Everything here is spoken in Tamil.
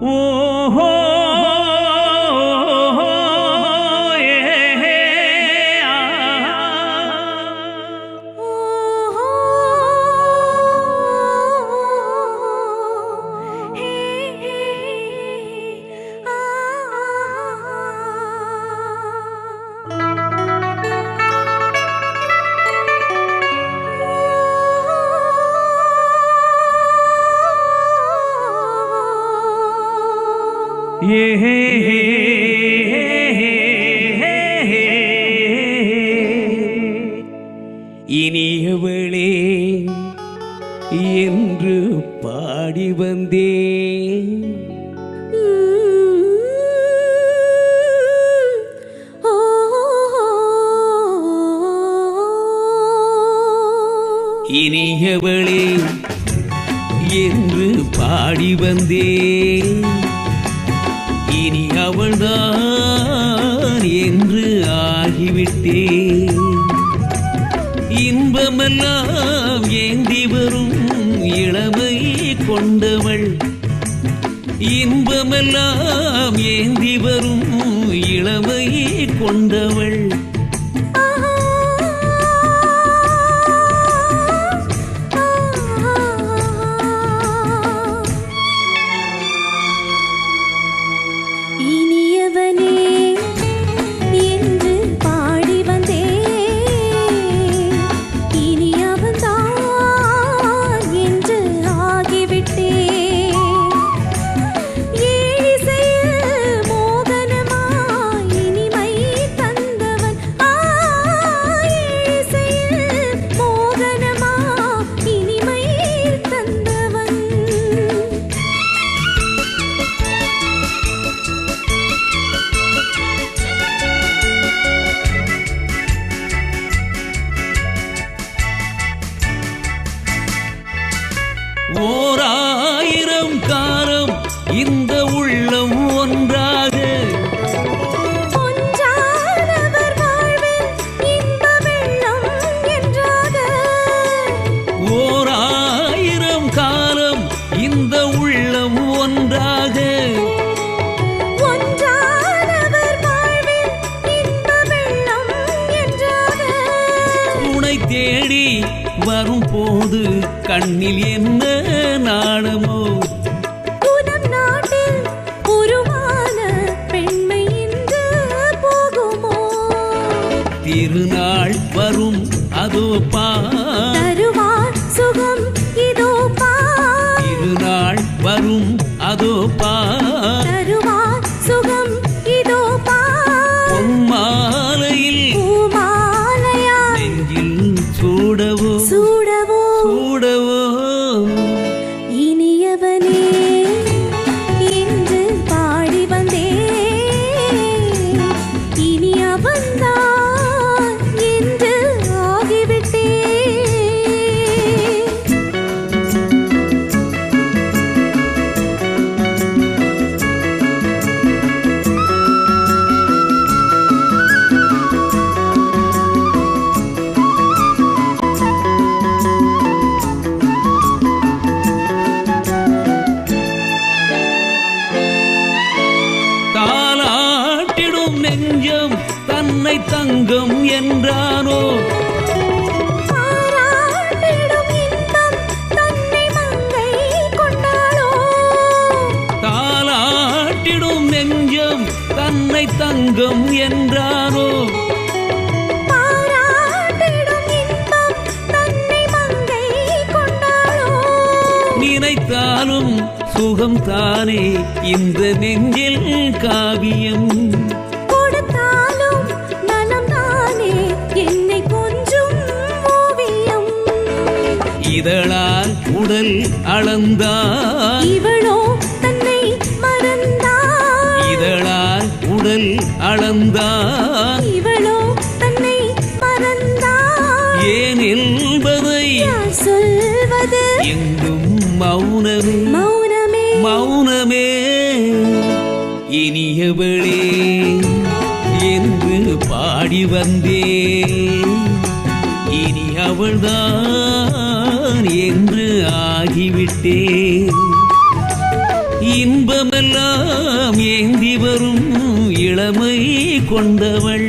ஓஹோ இனியவளே என்று பாடி வந்தேன். இனியவளே என்று பாடி வந்தேன். இனி அவள்தான் என்று ஆகிவிட்டேன். இன்பமெல்லாம் ஏந்தி வரும் இளமை கொண்டவள். இன்பமெல்லாம் ஏந்தி வரும் இளமை கொண்டவள். ஓராயிரம் காலம் இந்த உள்ளம் ஒன்றாக ஓராயிரம் காலம் இந்த உள்ளம் ஒன்றாக துணை தேடி வரும் போது கண்ணில் என்ன நாணமோ? புனம் நாட்டில் உருவான பெண்மை இன்று போகுமோ? திருநாள் வரும் அதோ தருவார் சுகம் இதோ திருநாள் வரும் அதோ தருவார் சுகம் இதோ பொன்மாலையில் பூமாலையா நெஞ்சில் சூடவோ சூடவோ சூடவோ. இனியவனே என்று பாடி வந்தேன். இனி அவன்தான் என்று ஆகிவிட்டேன். தாலாட்டிடும் நெஞ்சம் தன்னை தங்கம் என்றானோ? பாராட்டிடும் இன்பம் தன்னை மங்கை கொண்டாளோ? தாலாட்டிடும் நெஞ்சம் தன்னை தங்கம் என்றானோ? பாராட்டிடும் இன்பம் தன்னை மங்கை கொண்டாளோ? நினைத்தாலும் சுகம் தானே இந்த நெஞ்சில் காவியம். கொடுத்தாலும் நலம் தானே என்னை கொஞ்சம் ஓவியம். இதழால் உடல் அளந்தார் இவளோ தன்னை மறந்தார். இதழால் உடல் அளந்தார் இவளோ தன்னை மறந்தார். ஏன் என்பதை யார் சொல்வது? எங்கும் மௌனமே மௌனமே மௌனமே. இனியவளே என்று பாடி வந்தேன். இனி அவள்தான் என்று ஆகிவிட்டேன். இன்பமெல்லாம் ஏந்தி வரும் இளமை கொண்டவள்